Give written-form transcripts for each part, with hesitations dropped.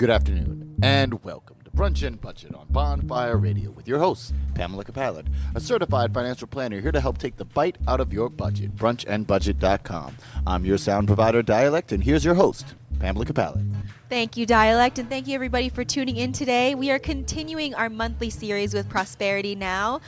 Good afternoon, and welcome to Brunch and Budget on Bonfire Radio with your host, Pamela Capallet, a certified financial planner here to help take the bite out of your budget, brunchandbudget.com. I'm your sound provider, Dialect, and here's your host, Pamela Capallet. Thank you, Dialect, and thank you, everybody, for tuning in today. We are continuing our monthly series with Prosperity Now,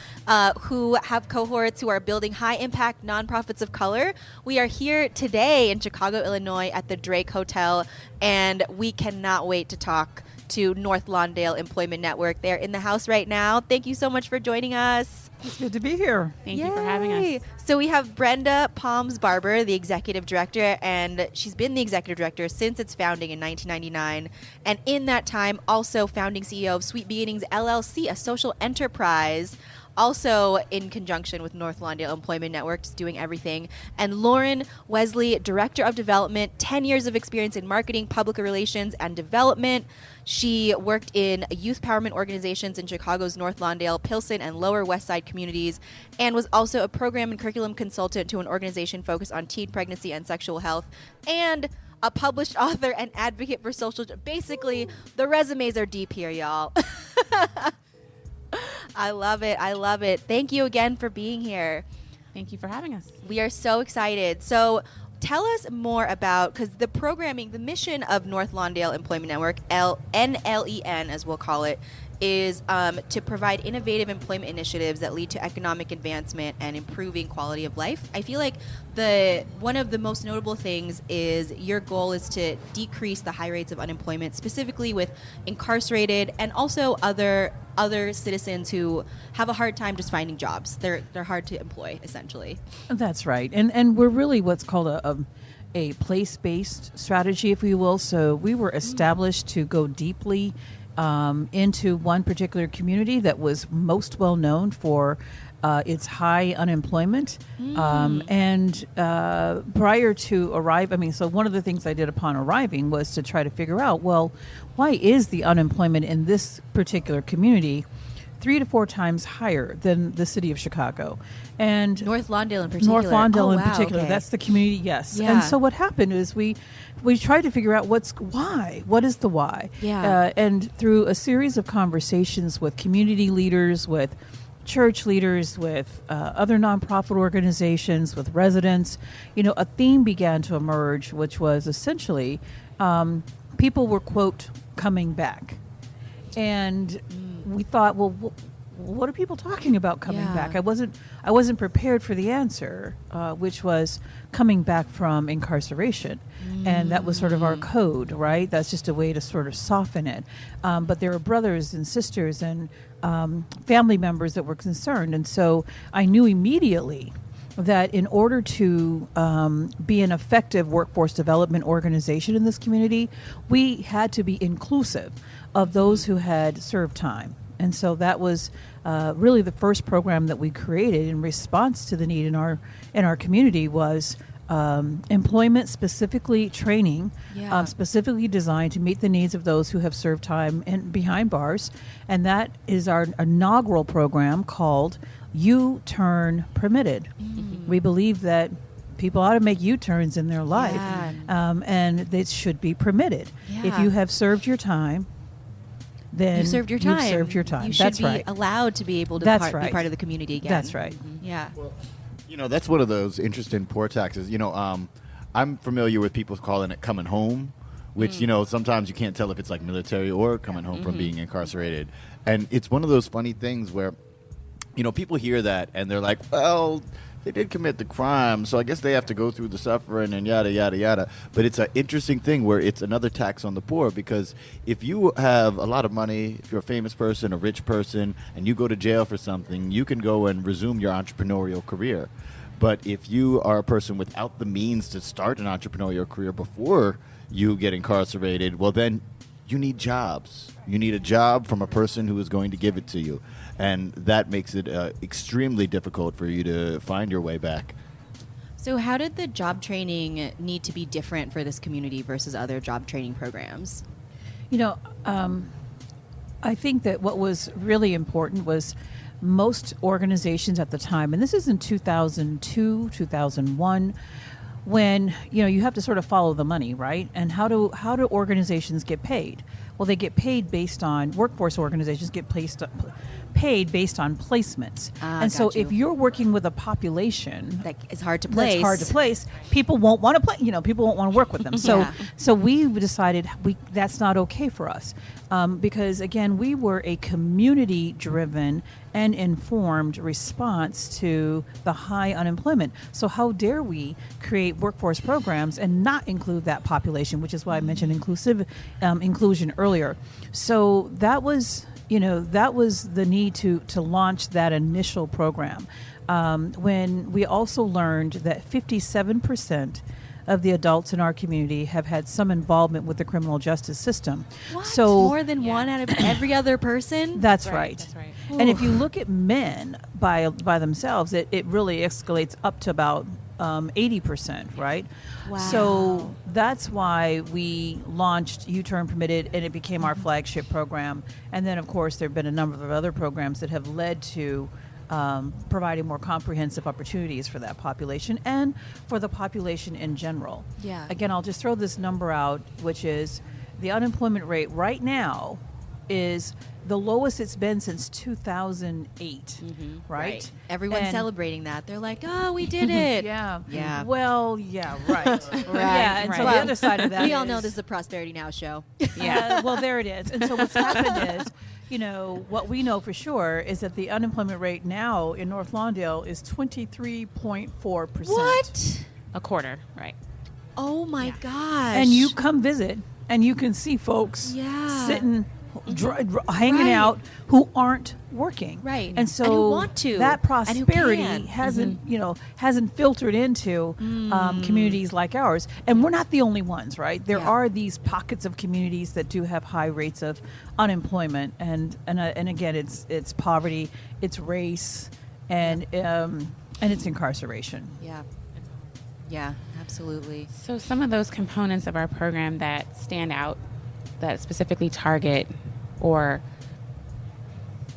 who have cohorts who are building high-impact nonprofits of color. We are here today in Chicago, Illinois, at the Drake Hotel, and we cannot wait to talk to North Lawndale Employment Network. They're in the house right now. Thank you so much for joining us. It's good to be here. Thank you for having us. So we have Brenda Palms Barber, the executive director, and she's been the executive director since its founding in 1999. And in that time, also founding CEO of Sweet Beginnings LLC, a social enterprise, also in conjunction with North Lawndale Employment Network, just doing everything. And Lauren Wesley, Director of Development, 10 years of experience in marketing, public relations, and development. She worked in youth empowerment organizations in Chicago's North Lawndale, Pilsen, and Lower West Side communities, and was also a program and curriculum consultant to an organization focused on teen pregnancy and sexual health, and a published author and advocate for social. Basically, the resumes are deep here, y'all. I love it. I love it. Thank you again for being here. Thank you for having us. We are so excited. So tell us more about, because the programming, the mission of North Lawndale Employment Network, NLEN as we'll call it, is to provide innovative employment initiatives that lead to economic advancement and improving quality of life. I feel like one of the most notable things is your goal is to decrease the high rates of unemployment, specifically with incarcerated and also other citizens who have a hard time just finding jobs. They're hard to employ, essentially. That's right. And we're really what's called a place-based strategy, if we will. So we were established to go deeply into one particular community that was most well known for its high unemployment. And prior to arriving, so one of the things I did upon arriving was to try to figure out, well, why is the unemployment in this particular community 3 to 4 times higher than the city of Chicago? And North Lawndale in particular. North Lawndale in wow, particular. okay. That's the community, yes. Yeah. And so what happened is we tried to figure out why. What is the why? Yeah. And through a series of conversations with community leaders, with church leaders, with other nonprofit organizations, with residents, a theme began to emerge, which was essentially people were, quote, coming back. And we thought, well, what are people talking about coming back? I wasn't prepared for the answer, which was coming back from incarceration. And that was sort of our code, right? That's just a way to sort of soften it. But there were brothers and sisters and family members that were concerned. And so I knew immediately that in order to be an effective workforce development organization in this community, we had to be inclusive of those who had served time. And so that was really the first program that we created in response to the need in our community was employment, specifically training, specifically designed to meet the needs of those who have served time behind bars. And that is our inaugural program called U-Turn Permitted. Mm-hmm. We believe that people ought to make U-turns in their life, and it should be permitted. Yeah. If you have served your time, then you've served your time. You've served your time. You should That's be right. allowed to be able to be part of the community again. That's right. Mm-hmm. Yeah. Well, that's one of those interesting poor taxes. I'm familiar with people calling it coming home, which, sometimes you can't tell if it's like military or coming home from being incarcerated. And it's one of those funny things where, people hear that and they're like, well, they did commit the crime, so I guess they have to go through the suffering and yada, yada, yada. But it's an interesting thing where it's another tax on the poor, because if you have a lot of money, if you're a famous person, a rich person, and you go to jail for something, you can go and resume your entrepreneurial career. But if you are a person without the means to start an entrepreneurial career before you get incarcerated, well, then you need jobs. You need a job from a person who is going to give it to you. And that makes it extremely difficult for you to find your way back. So how did the job training need to be different for this community versus other job training programs? I think that what was really important was most organizations at the time, and this is in 2002, 2001, when you have to sort of follow the money, right? And how do organizations get paid? Well, they get paid based on, workforce organizations get paid based on placements. And so if you're working with a population that is hard to place. That's hard to place. People won't want to play. People won't want to work with them. So, so we decided that's not okay for us, because again, we were a community-driven and informed response to the high unemployment. So, how dare we create workforce programs and not include that population? Which is why I mentioned inclusion earlier. So that was. That was the need to launch that initial program. When we also learned that 57% of the adults in our community have had some involvement with the criminal justice system. What? So more than one out of every other person? That's right. That's right. And if you look at men by themselves, it really escalates up to about 80%, right? Wow. So that's why we launched U-Turn Permitted, and it became our flagship program. And then, of course, there have been a number of other programs that have led to providing more comprehensive opportunities for that population and for the population in general. Yeah. Again, I'll just throw this number out, which is the unemployment rate right now is the lowest it's been since 2008, right? Everyone's celebrating that. They're like, oh, we did it. Yeah. Well, yeah, right. Right. Yeah, and so Well, the other side of that we all know is- this is a Prosperity Now show. Yeah, well, there it is. And so what's happened is, what we know for sure is that the unemployment rate now in North Lawndale is 23.4%. What? A quarter, right? Oh, my gosh. And you come visit, and you can see folks sitting, hanging out, who aren't working. Right. And so And who want to. that And who prosperity can. hasn't filtered into communities like ours. And we're not the only ones, right? There are these pockets of communities that do have high rates of unemployment, and again, it's poverty, it's race, and it's incarceration. Yeah, absolutely. So some of those components of our program that stand out, that specifically target or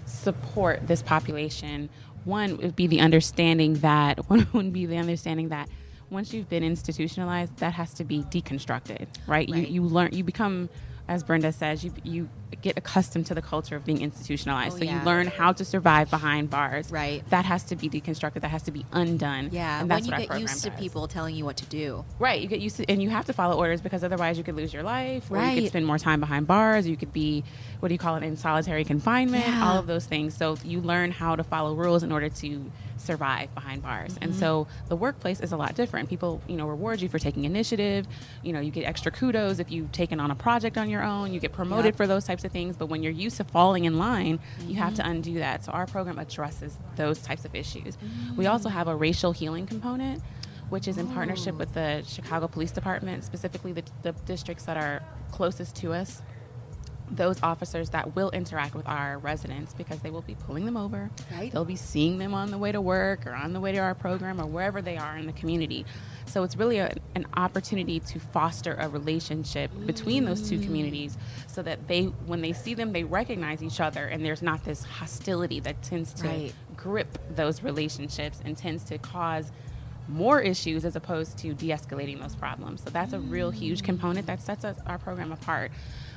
support this population, one would be the understanding that once you've been institutionalized, that has to be deconstructed, right? You learn, you become, as Brenda says, you get accustomed to the culture of being institutionalized. You learn how to survive behind bars. Right. That has to be deconstructed. That has to be undone. Yeah, and when that's you what our get program used to does. people telling you what to do. Right, you get used to, and you have to follow orders because otherwise you could lose your life, or you Right. could spend more time behind bars, you could be, in solitary confinement, all of those things. So you learn how to follow rules in order to survive behind bars. And so the workplace is a lot different. People, reward you for taking initiative. You get extra kudos if you've taken on a project on your own. You get promoted for those types of things. But when you're used to falling in line, you have to undo that. So our program addresses those types of issues. We also have a racial healing component, which is in partnership with the Chicago Police Department, specifically the districts that are closest to us. Those officers that will interact with our residents, because they will be pulling them over. Right. They'll be seeing them on the way to work or on the way to our program or wherever they are in the community. So it's really an opportunity to foster a relationship between those two communities, so that when they see them, they recognize each other, and there's not this hostility that tends to grip those relationships and tends to cause more issues as opposed to de-escalating those problems. So that's a real huge component that sets our program apart.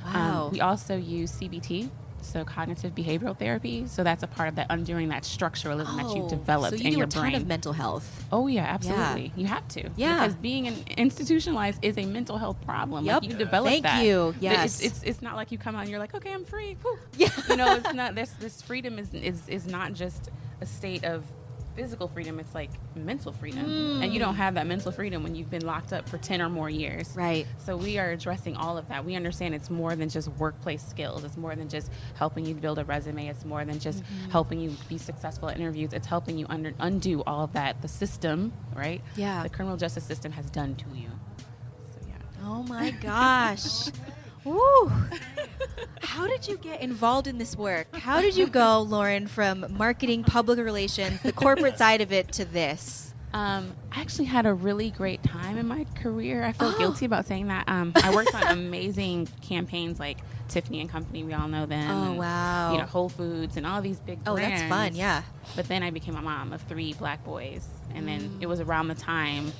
Wow. We also use CBT, so cognitive behavioral therapy. So that's a part of that undoing that structuralism that you've developed in your brain. So you do a ton of mental health. Oh yeah, absolutely. You have to. Yeah. Because being institutionalized is a mental health problem. Yep. Like, you develop Thank that. you. But Yes. It's not like you come out and you're like, okay, I'm free. Whew. Yeah. It's not. This freedom is not just a state of physical freedom, it's like mental freedom. And you don't have that mental freedom when you've been locked up for 10 or more years. Right. So we are addressing all of that. We understand it's more than just workplace skills. It's more than just helping you build a resume. It's more than just helping you be successful at interviews. It's helping you undo all of that the system, right? Yeah. The criminal justice system has done to you. So yeah. Oh my gosh. Woo. How did you get involved in this work? How did you go, Lauren, from marketing, public relations, the corporate side of it, to this? I actually had a really great time in my career. I feel guilty about saying that. I worked on amazing campaigns like Tiffany and Company. We all know them. Oh, and, wow. Whole Foods and all these big brands. That's fun, yeah. But then I became a mom of 3 black boys. And then it was around the time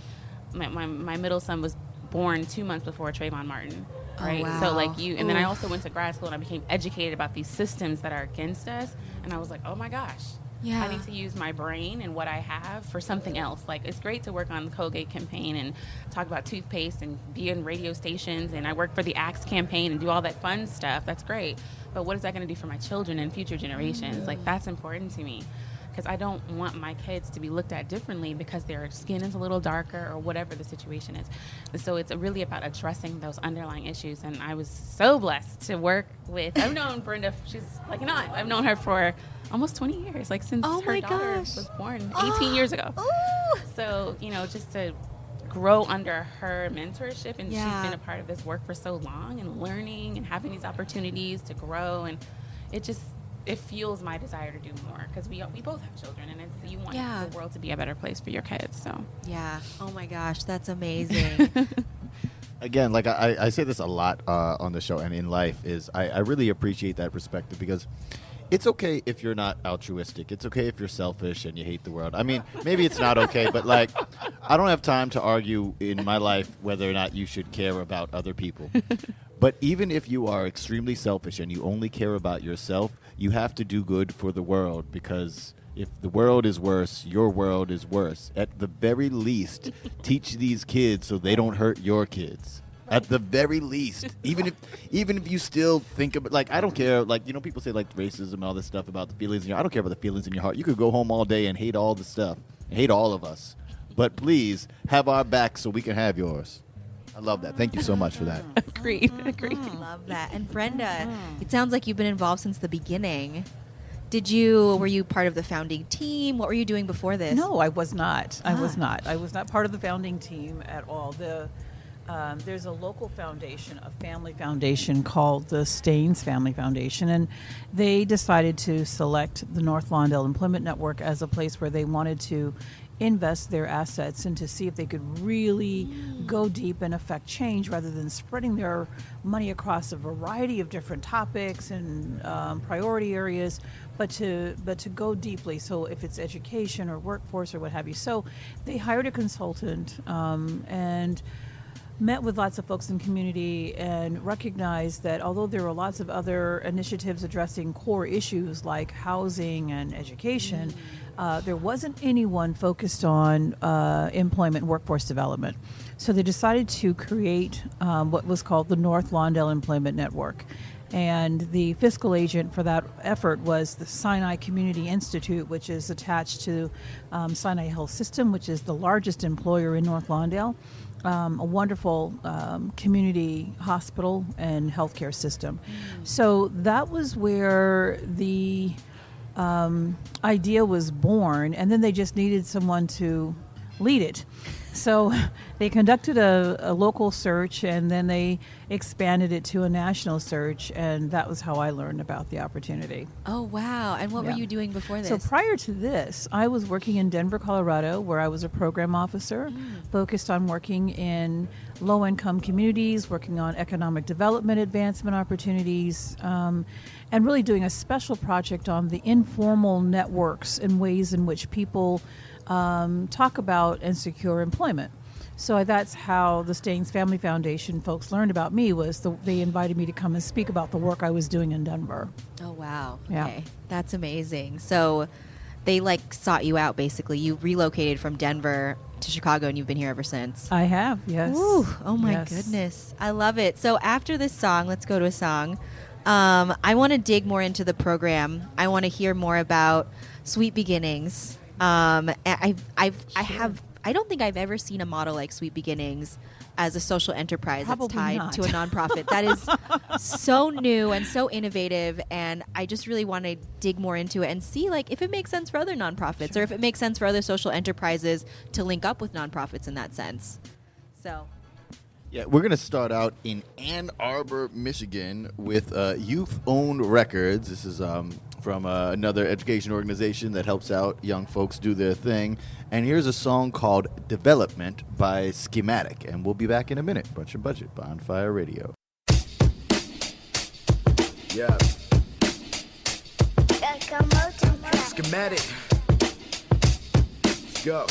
my middle son was born 2 months before Trayvon Martin. right? wow. So like and then I Oof. also went to grad school and I became educated about these systems that are against us, and I was like, oh my gosh, Yeah. I need to use my brain and what I have for something else. Like, it's great to work on the Colgate campaign and talk about toothpaste and be in radio stations, and I work for the Axe campaign and do all that fun stuff. That's great. But what is that going to do for my children and future generations? Like, that's important to me, because I don't want my kids to be looked at differently because their skin is a little darker or whatever the situation is. And so it's really about addressing those underlying issues. And I was so blessed to work with, I've known Brenda, she's like an aunt. I've known her for almost 20 years, like since Oh her my daughter gosh. was born 18 years ago. Ooh. So, just to grow under her mentorship, and Yeah. she's been a part of this work for so long and learning and having these opportunities to grow, and it fuels my desire to do more, because we both have children, and you want Yeah. the world to be a better place for your kids. So Yeah. Oh my gosh, that's amazing. Again, like I say this a lot on the show and in life, is I really appreciate that perspective, because it's okay if you're not altruistic. It's okay if you're selfish and you hate the world. I mean, maybe it's not okay, but like, I don't have time to argue in my life whether or not you should care about other people. But even if you are extremely selfish and you only care about yourself, you have to do good for the world, because if the world is worse, your world is worse. At the very least, teach these kids so they don't hurt your kids. At the very least, even if you still think about, like, I don't care, like, people say like racism and all this stuff about the feelings in your, I don't care about the feelings in your heart. You could go home all day and hate all the stuff, hate all of us, but please have our back so we can have yours. I love that. Thank you so much for that. agreed. Love that. And Brenda, it sounds like you've been involved since the beginning. Were you part of the founding team? What were you doing before this? No, I was not. I was not part of the founding team at all. There's a local foundation, a family foundation called the Staines Family Foundation, and they decided to select the North Lawndale Employment Network as a place where they wanted to invest their assets and to see if they could really go deep and affect change, rather than spreading their money across a variety of different topics and priority areas, but to go deeply. So if it's education or workforce or what have you. So they hired a consultant and met with lots of folks in community and recognized that although there were lots of other initiatives addressing core issues like housing and education, there wasn't anyone focused on employment and workforce development. So they decided to create what was called the North Lawndale Employment Network. And the fiscal agent for that effort was the Sinai Community Institute, which is attached to Sinai Health System, which is the largest employer in North Lawndale. A wonderful community hospital and healthcare system. So that was where the idea was born, and then they just needed someone to lead it. So they conducted a local search, and then they expanded it to a national search, and that was how I learned about the opportunity. Oh, wow. And what were Yeah. you doing before this? So prior to this, I was working in Denver, Colorado, where I was a program officer, focused on working in low-income communities, working on economic development advancement opportunities, and really doing a special project on the informal networks and ways in which people talk about and secure employment. So that's how the Staines Family Foundation folks learned about me, they invited me to come and speak about the work I was doing in Denver. Oh, wow. Yeah. Okay. That's amazing. So they sought you out, basically. You relocated from Denver to Chicago, and you've been here ever since. I have, yes. Ooh, oh my Yes. goodness. I love it. So after this song, let's go to a song. I want to dig more into the program. I want to hear more about Sweet Beginnings. I don't think I've ever seen a model like Sweet Beginnings as a social enterprise Probably that's tied not. to a nonprofit. That is so new and so innovative, and I just really want to dig more into it and see if it makes sense for other nonprofits, or if it makes sense for other social enterprises to link up with nonprofits in that sense. So Yeah, we're going to start out in Ann Arbor, Michigan with Youth-Owned Records. This is from another education organization that helps out young folks do their thing. And here's a song called Development by Schematic. And we'll be back in a minute. Bunch and Budget, Bonfire Radio. Yeah. Schematic. Let's go.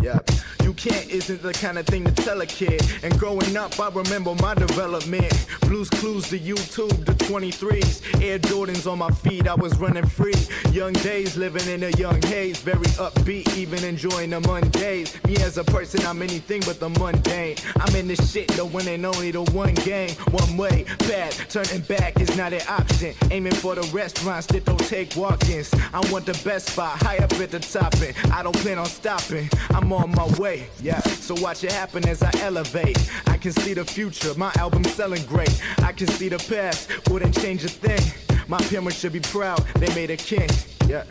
Yeah. You can't isn't the kind of thing to tell a kid. And growing up, I remember my development. Blues Clues to YouTube to 23s. Air Jordans on my feet, I was running free. Young days, living in a young haze. Very upbeat, even enjoying the Mondays. Me as a person, I'm anything but the mundane. I'm in this shit, the one and only, the one game. One way, path, turning back is not an option. Aiming for the restaurants that don't take walk-ins. I want the best spot, high up at the top, and I don't plan on stopping. I'm on my way, yeah. So watch it happen as I elevate. I can see the future, my album's selling great. I can see the past, wouldn't change a thing. My parents should be proud, they made a king. Yep,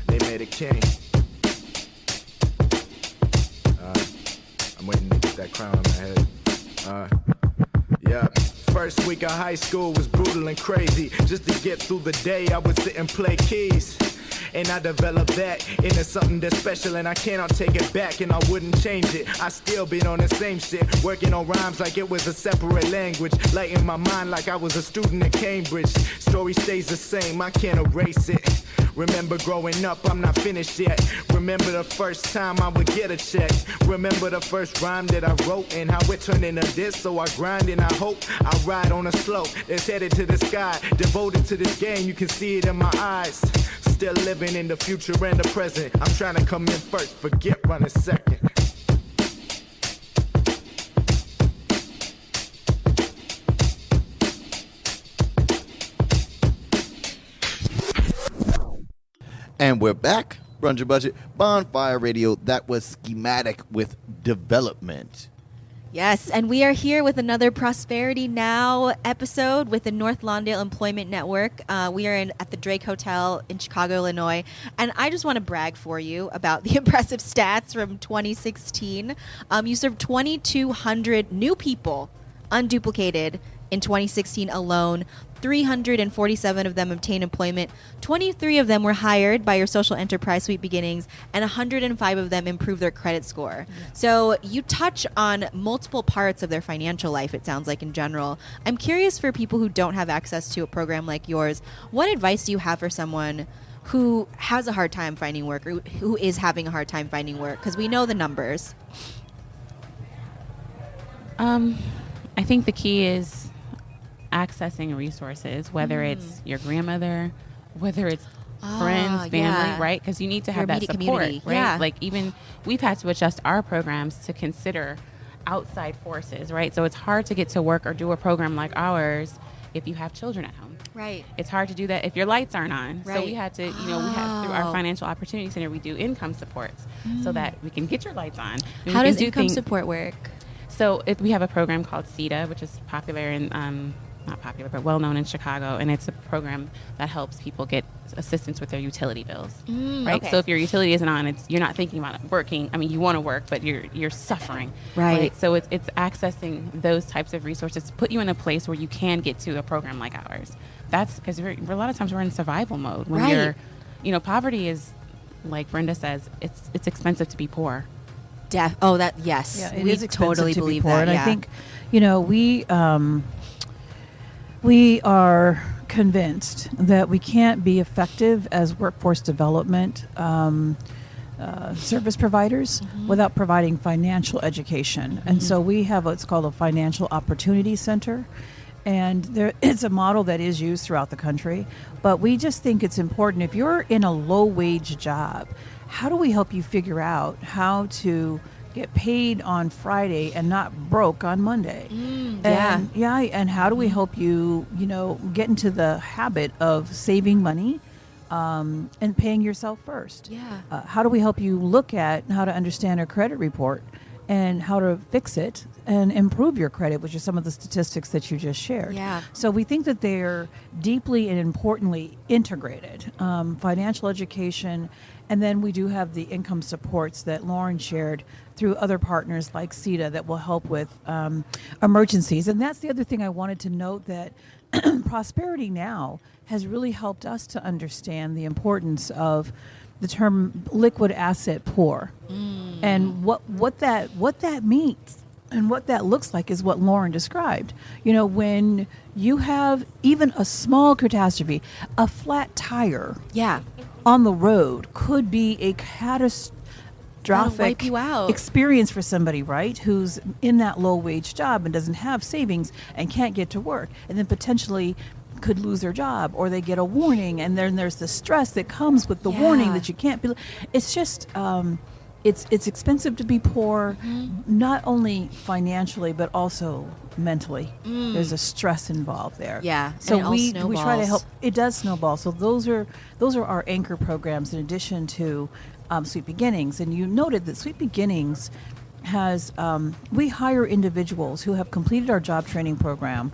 they made a king. I'm waiting to get that crown on my head. Yeah. First week of high school was brutal and crazy. Just to get through the day, I would sit and play keys. And I developed that into something that's special, and I cannot take it back, and I wouldn't change it. I still been on the same shit, working on rhymes like it was a separate language, lighting my mind like I was a student at Cambridge. Story stays the same, I can't erase it. Remember growing up, I'm not finished yet. Remember the first time I would get a check. Remember the first rhyme that I wrote and how it turned into this. So I grind and I hope I ride on a slope that's headed to the sky. Devoted to this game, you can see it in my eyes. Still living in the future and the present. I'm trying to come in first, forget running second. And we're back. Run Your Budget, Bonfire Radio. That was Schematic with Development. Yes, and we are here with another Prosperity Now episode with the North Lawndale Employment Network. We are at the Drake Hotel in Chicago, Illinois. And I just want to brag for you about the impressive stats from 2016. You served 2,200 new people, unduplicated, in 2016 alone. 347 of them obtained employment, 23 of them were hired by your social enterprise Sweet Beginnings, and 105 of them improved their credit score. Yeah. So you touch on multiple parts of their financial life, it sounds like, in general. I'm curious, for people who don't have access to a program like yours, what advice do you have for someone who has a hard time finding work, or who is having a hard time finding work? Because we know the numbers. I think the key is accessing resources, whether it's your grandmother, whether it's friends, family, yeah. right? Because you need to have your that support, community. right? Yeah. Like, even we've had to adjust our programs to consider outside forces, right? So it's hard to get to work or do a program like ours if you have children at home. Right. It's hard to do that if your lights aren't on. Right. So we had to, we have, through our Financial Opportunity Center, we do income supports so that we can get your lights on. And How we does can do income support work? So we have a program called CETA, which is popular in, not popular, but well known in Chicago, and it's a program that helps people get assistance with their utility bills, right? Okay. So if your utility isn't on, you're not thinking about working. I mean, you want to work, but you're suffering, right? So it's accessing those types of resources to put you in a place where you can get to a program like ours. That's because a lot of times we're in survival mode when poverty is, like Brenda says, it's expensive to be poor. Yes. Yeah, it is expensive totally to believe be poor. that. And I think, we are convinced that we can't be effective as workforce development service providers without providing financial education. And so we have what's called a Financial Opportunity Center. And it's a model that is used throughout the country. But we just think it's important, if you're in a low-wage job, how do we help you figure out how to get paid on Friday and not broke on Monday? And how do we help you, get into the habit of saving money and paying yourself first? How do we help you look at how to understand a credit report and how to fix it and improve your credit, which are some of the statistics that you just shared. So we think that they're deeply and importantly integrated. Financial education, and then we do have the income supports that Lauren shared through other partners like CETA that will help with emergencies. And that's the other thing I wanted to note, that Prosperity Now has really helped us to understand the importance of the term liquid asset poor, and what that means and what that looks like is what Lauren described. When you have even a small catastrophe, a flat tire on the road could be a catastrophic you out. experience for somebody, right, who's in that low-wage job and doesn't have savings and can't get to work, and then potentially could lose their job, or they get a warning, and then there's the stress that comes with the warning that you can't be. It's just it's expensive to be poor, not only financially but also mentally. There's a stress involved there. Yeah, So and it all we try to snowballs. help. It does snowball. So those are our anchor programs in addition to Sweet Beginnings. And you noted that Sweet Beginnings has we hire individuals who have completed our job training program,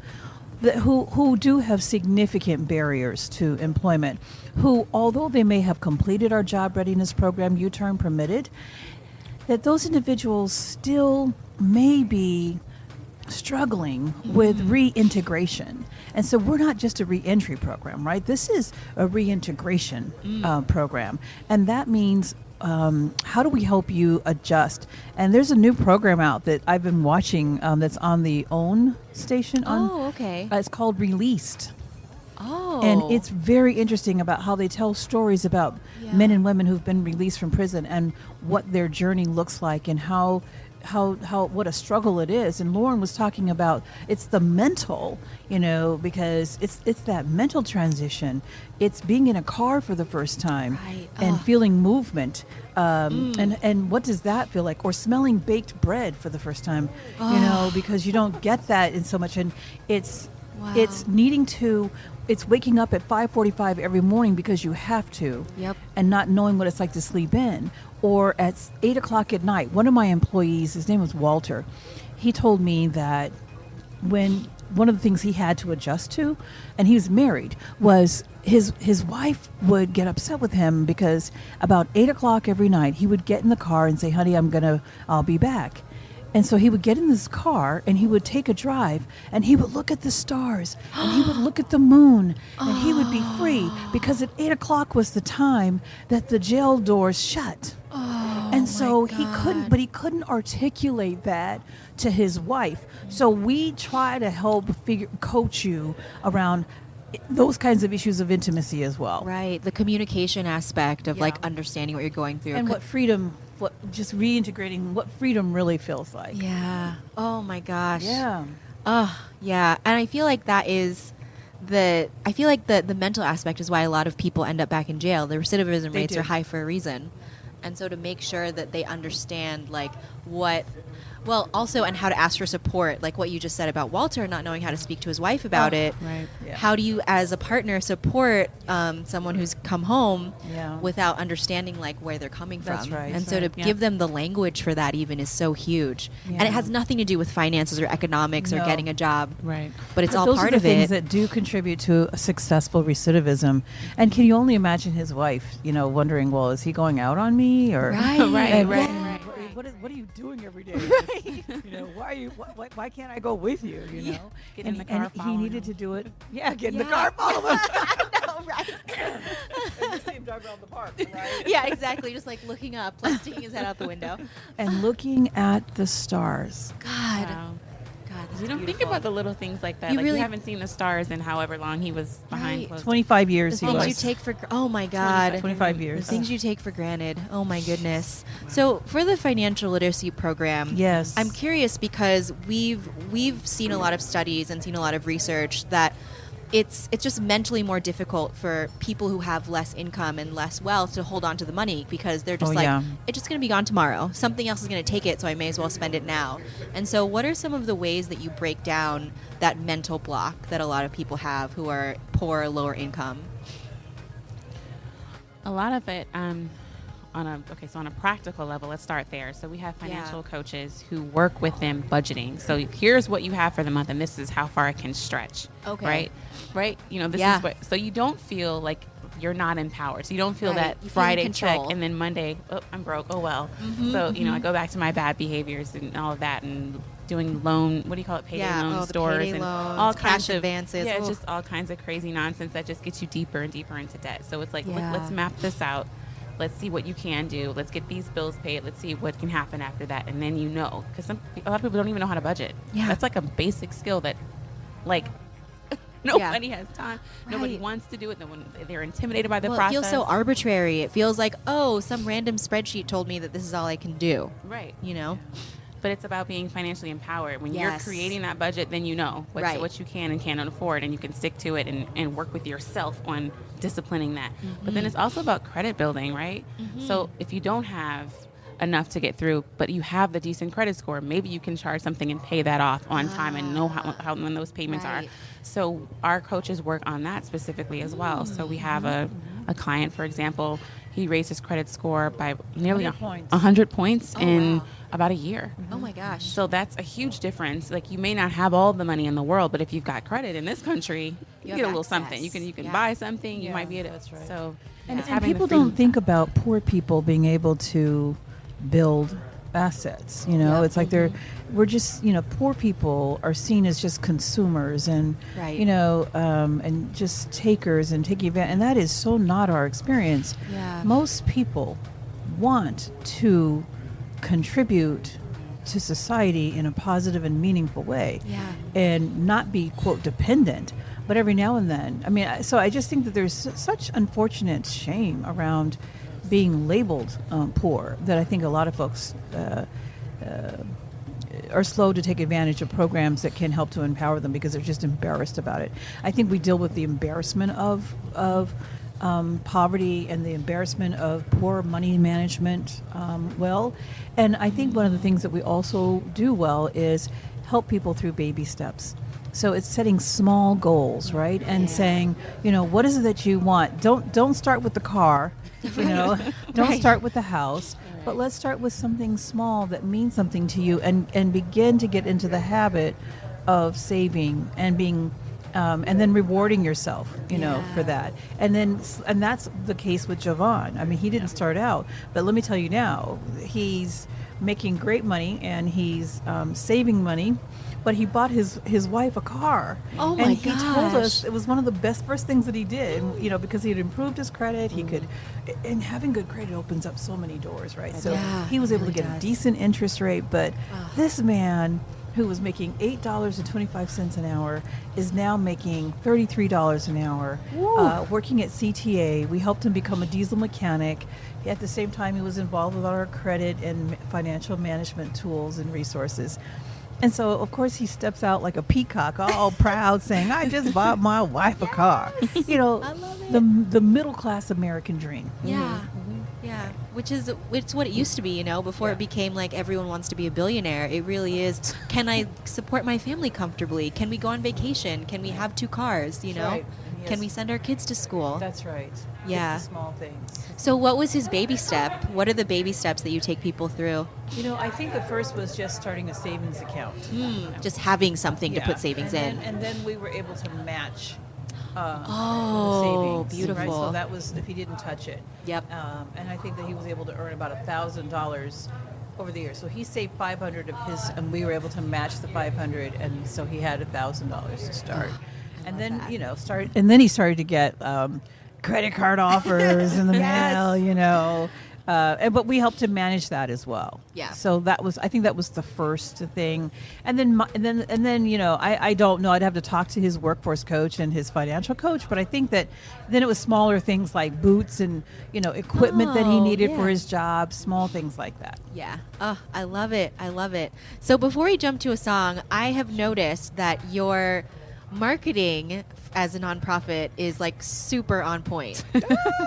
who do have significant barriers to employment, who, although they may have completed our job readiness program, U-turn permitted, that those individuals still may be struggling with reintegration. And so we're not just a reentry program, right? This is a reintegration program. And that means how do we help you adjust? And there's a new program out that I've been watching that's on the OWN station. Oh, okay. It's called Released. Oh. And it's very interesting about how they tell stories about men and women who've been released from prison and what their journey looks like and how what a struggle it is. And Lauren was talking about it's the mental, because it's that mental transition. It's being in a car for the first time and feeling movement. And what does that feel like? Or smelling baked bread for the first time, because you don't get that in so much. And it's waking up at 5:45 every morning because you have to, and not knowing what it's like to sleep in, or at 8 o'clock at night. One of my employees, his name was Walter, he told me that when one of the things he had to adjust to, and he was married, was his wife would get upset with him because about 8 o'clock every night he would get in the car and say, "Honey, I'll be back." And so he would get in this car and he would take a drive and he would look at the stars and he would look at the moon and he would be free because at 8 o'clock was the time that the jail doors shut. And so he couldn't articulate that to his wife. So we try to help coach you around those kinds of issues of intimacy as well. Right. The communication aspect of understanding what you're going through. And what freedom, just reintegrating what freedom really feels like. Yeah. Oh my gosh. Yeah. Yeah. And I feel like the mental aspect is why a lot of people end up back in jail. The recidivism rates are high for a reason. And so to make sure that they understand also, and how to ask for support, like what you just said about Walter not knowing how to speak to his wife about it. Right. Yeah. How do you, as a partner, support someone who's come home without understanding where they're coming from? That's right. And so to give them the language for that even is so huge. Yeah. And it has nothing to do with finances or economics or getting a job. Right. But it's all those part are of the things it. that do contribute to a successful recidivism. And can you only imagine his wife, wondering, well, is he going out on me? Or Right. What are you doing every day? Why are you? Why can't I go with you? Get in the car, and he needed to do it. Yeah, get in the car, follow him. I know, right? And just see him drive around the park, right? Yeah, exactly. Just looking up, sticking his head out the window, and looking at the stars. God. Wow. God, You don't think about the little things like that. You You really haven't seen the stars in however long he was behind closed 25 years the he things was. you take for oh my God, 25 the years. things you take for granted. Oh my goodness. So for the financial literacy program, Yes. I'm curious because we've seen a lot of studies and seen a lot of research that it's just mentally more difficult for people who have less income and less wealth to hold on to the money because they're just it's just going to be gone tomorrow. Something else is going to take it, so I may as well spend it now. And so what are some of the ways that you break down that mental block that a lot of people have who are poor or lower income? A lot of it on a practical level, let's start there. So we have financial coaches who work with them budgeting. So here's what you have for the month, and this is how far it can stretch. Okay. Right. This is what. So you don't feel like you're not empowered. So you don't feel that You feel in Friday check control. and then Monday, I'm broke. Oh well. So I go back to my bad behaviors and all of that, and doing loan. What do you call it? Payday loan the stores payday and loans, all cash kinds of advances. Yeah, Oof. just all kinds of crazy nonsense that just gets you deeper and deeper into debt. So it's like Yeah. let's map this out. Let's see what you can do. Let's get these bills paid. Let's see what can happen after that. And then because a lot of people don't even know how to budget. Yeah. That's like a basic skill that, Nobody has time. Nobody Right. wants to do it. They're intimidated by the Well, process. it feels so arbitrary. It feels like, oh, some random spreadsheet told me that this is all I can do. Right. You know? But it's about being financially empowered. When you're Yes. creating that budget, then you know Right. what you can and cannot afford, and you can stick to it and work with yourself on disciplining that. But then it's also about credit building, right? So if you don't have enough to get through, but you have the decent credit score, maybe you can charge something and pay that off on time and know how when those payments Right. are. So our coaches work on that specifically as well. So we have a client, for example, he raised his credit score by nearly 100 points. 100 points Oh, in wow. about a year. Oh my gosh. So that's a huge difference. Like, you may not have all the money in the world, but if you've got credit in this country, you have get a little access. something. You can Yeah. buy something. You Yeah, might be able to. that's right. So And, it's and having the people freedom. don't think about poor people being able to build assets. You know, Yep. it's like we're just, poor people are seen as just consumers and, Right. and just takers and taking advantage. And that is so not our experience. Yeah. Most people want to contribute to society in a positive and meaningful way. Yeah. And not be, quote, dependent. But every now and then, so I just think that there's such unfortunate shame around being labeled poor that I think a lot of folks are slow to take advantage of programs that can help to empower them because they're just embarrassed about it. I think we deal with the embarrassment of poverty and the embarrassment of poor money management well. And I think one of the things that we also do well is help people through baby steps. So it's setting small goals, right? And saying, what is it that you want? Don't start with the car, don't start with the house, but let's start with something small that means something to you and begin to get into the habit of saving and being and then rewarding yourself, for that. And that's the case with Jovan. He didn't start out, but let me tell you now, he's making great money and he's saving money. But he bought his wife a car. Oh my And he told us gosh. it was one of the first things that he did, because he had improved his credit. He could, and having good credit opens up so many doors, right? So Yeah, he was able to really get a does. decent interest rate. But this man, who was making $8.25 an hour, is now making $33 an hour, working at CTA. We helped him become a diesel mechanic. At the same time, he was involved with our credit and financial management tools and resources. And so, of course, he steps out like a peacock, all proud, saying, I just bought my wife a car. I love it. The middle-class American dream. Yeah. Yeah. It's what it used to be, before it became like everyone wants to be a billionaire. It really is, can I support my family comfortably? Can we go on vacation? Can we have 2 cars, That's right. And Can we send our kids to school? That's right. Yeah. It's the small things. So what was his baby step? What are the baby steps that you take people through? I think the first was just starting a savings account. Just having something to Yeah. put savings and in. Then, and then we were able to match Oh, savings. beautiful. Right? So that was if he didn't touch it. Yep. And I think that he was able to earn about $1,000 over the year. So he saved $500 of his, and we were able to match the $500, and so he had $1,000 to start. And then And then he started to get credit card offers in the mail. But we helped him manage that as well. Yeah. So I think that was the first thing, and then I don't know. I'd have to talk to his workforce coach and his financial coach, but I think that then it was smaller things like boots and equipment that he needed for his job, small things like that. Yeah. Oh, I love it. I love it. So before we jump to a song, I have noticed that your marketing as a nonprofit is like super on point.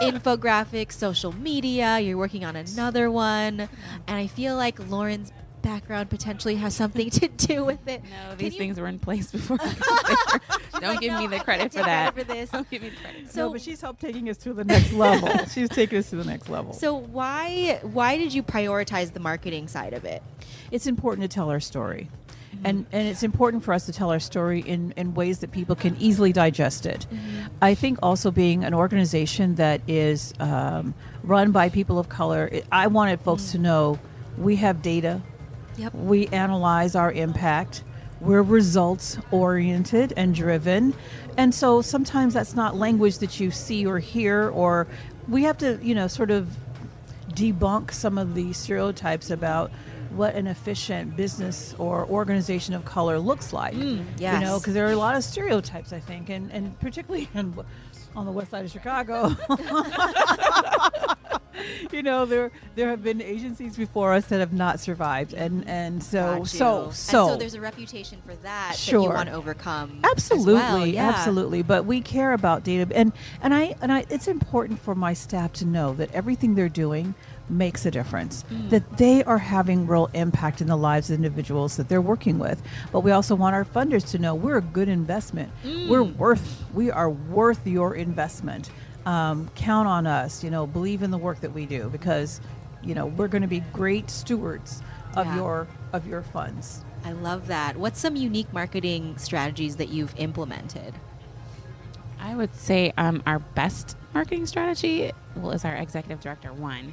Infographics, social media, you're working on another one. And I feel like Lauren's background potentially has something to do with it. No, Can these you- things were in place before. I got there. Don't give me the credit for take that. credit for this. Don't give me the credit. So- No, but she's helped taking us to the next level. She's taken us to the next level. So why did you prioritize the marketing side of it? It's important to tell our story. And it's important for us to tell our story in ways that people can easily digest it. I think also being an organization that is run by people of color, I wanted folks to know we have data. Yep. We analyze our impact. We're results oriented and driven. And so sometimes that's not language that you see or hear, or we have to, sort of debunk some of the stereotypes about what an efficient business or organization of color looks like. Yes. You know, because there are a lot of stereotypes, I think, and particularly on the west side of Chicago. You know, there have been agencies before us that have not survived, and so Got you. And so there's a reputation for that that Sure. you want to overcome. Absolutely, as well. Yeah. absolutely. But we care about data, and I. It's important for my staff to know that everything they're doing makes a difference. That they are having real impact in the lives of individuals that they're working with. But we also want our funders to know we're a good investment. We are worth your investment. Count on us. You know, believe in the work that we do, because you know we're going to be great stewards of your funds. I love that. What's some unique marketing strategies that you've implemented? I would say our best marketing strategy is our executive director, one.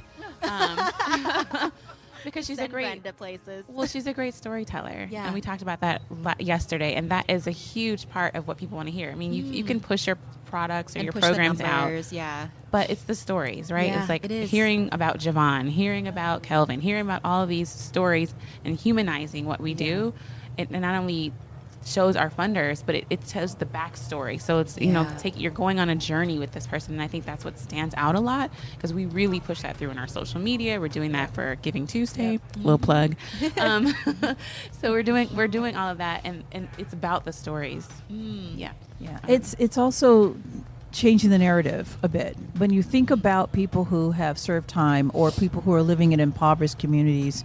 Because she's Send a great Brenda places. Well, she's a great storyteller. Yeah. And we talked about that yesterday, and that is a huge part of what people want to hear. I mean, you can push your products or and your push programs the out, numbers, yeah. but it's the stories, right? Yeah, it's like it is. hearing about Javon, hearing about Kelvin, hearing about all of these stories and humanizing what we do. It not only shows our funders, but it tells the backstory. So it's, you know, you're going on a journey with this person. And I think that's what stands out a lot, because we really push that through in our social media. We're doing that for Giving Tuesday, little plug. So we're doing all of that, and it's about the stories. Yeah. It's also changing the narrative a bit. When you think about people who have served time or people who are living in impoverished communities,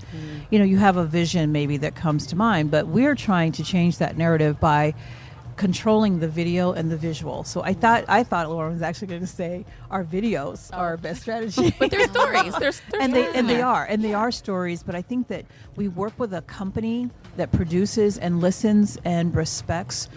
you know, you have a vision maybe that comes to mind, but we're trying to change that narrative by controlling the video and the visual. So I thought Lauren was actually going to say our videos are our best strategy. But there's stories. There's and stories in there. they are stories, but I think that we work with a company that produces and listens and respects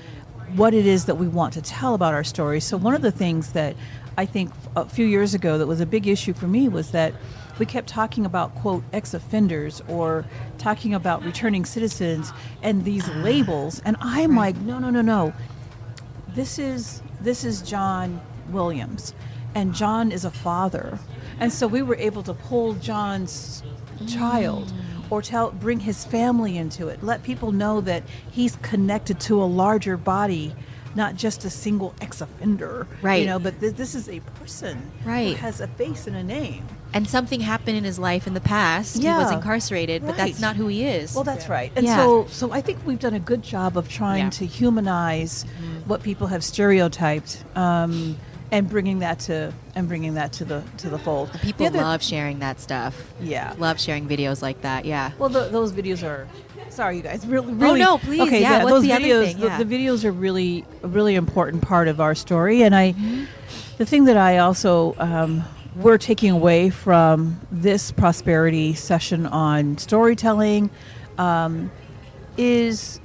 what it is that we want to tell about our stories. So one of the things that I think a few years ago that was a big issue for me was that we kept talking about, quote, ex-offenders, or talking about returning citizens and these labels. And I'm like, no. This is John Williams, and John is a father. And so we were able to pull John's child or bring his family into it. Let people know that he's connected to a larger body, not just a single ex-offender. Right. You know, but this is a person who has a face and a name. And something happened in his life in the past. He was incarcerated, but that's not who he is. Well, that's right. And so I think we've done a good job of trying to humanize what people have stereotyped, and bringing that to the fold. People love sharing that stuff. Yeah. Love sharing videos like that. Yeah. Well, those videos are. Sorry, you guys. Really. Oh no, please. Okay, yeah. What's those the videos. other thing? Yeah. The videos are really a really important part of our story, and the thing that I also we're taking away from this prosperity session on storytelling is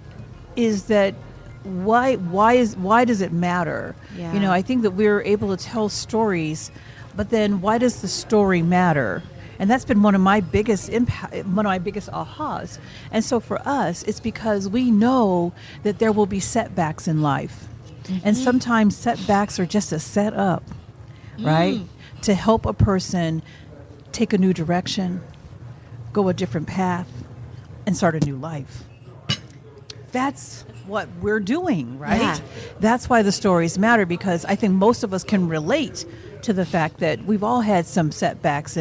that why does it matter? Yeah. You know, I think that we're able to tell stories, but then why does the story matter? And that's been one of my biggest ahas. And so for us, it's because we know that there will be setbacks in life. And sometimes setbacks are just a setup, right? To help a person take a new direction, go a different path, and start a new life. That's what we're doing, right? Yeah. That's why the stories matter, because I think most of us can relate to the fact that we've all had some setbacks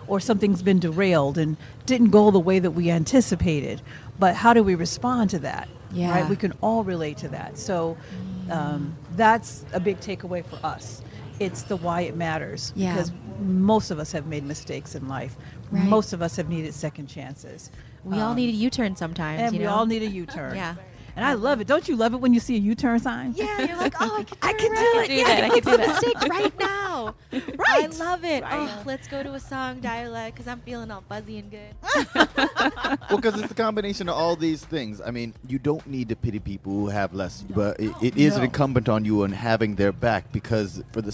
or something's been derailed and didn't go the way that we anticipated. But how do we respond to that? Yeah. Right? We can all relate to that. So that's a big takeaway for us. It's the why it matters. Yeah. Because most of us have made mistakes in life. Right. Most of us have needed second chances. We all need a U-turn sometimes. And you we know? all need a U-turn. Yeah. And I love it. Don't you love it when you see a U-turn sign? Yeah, you're like, oh, I can do it. Yeah, I can do a that. mistake right now. Right. I love it. Right. Oh, let's go to a song dialect because I'm feeling all fuzzy and good. Well, because it's a combination of all these things. I mean, you don't need to pity people who have less, but it is No. incumbent on you on having their back, because in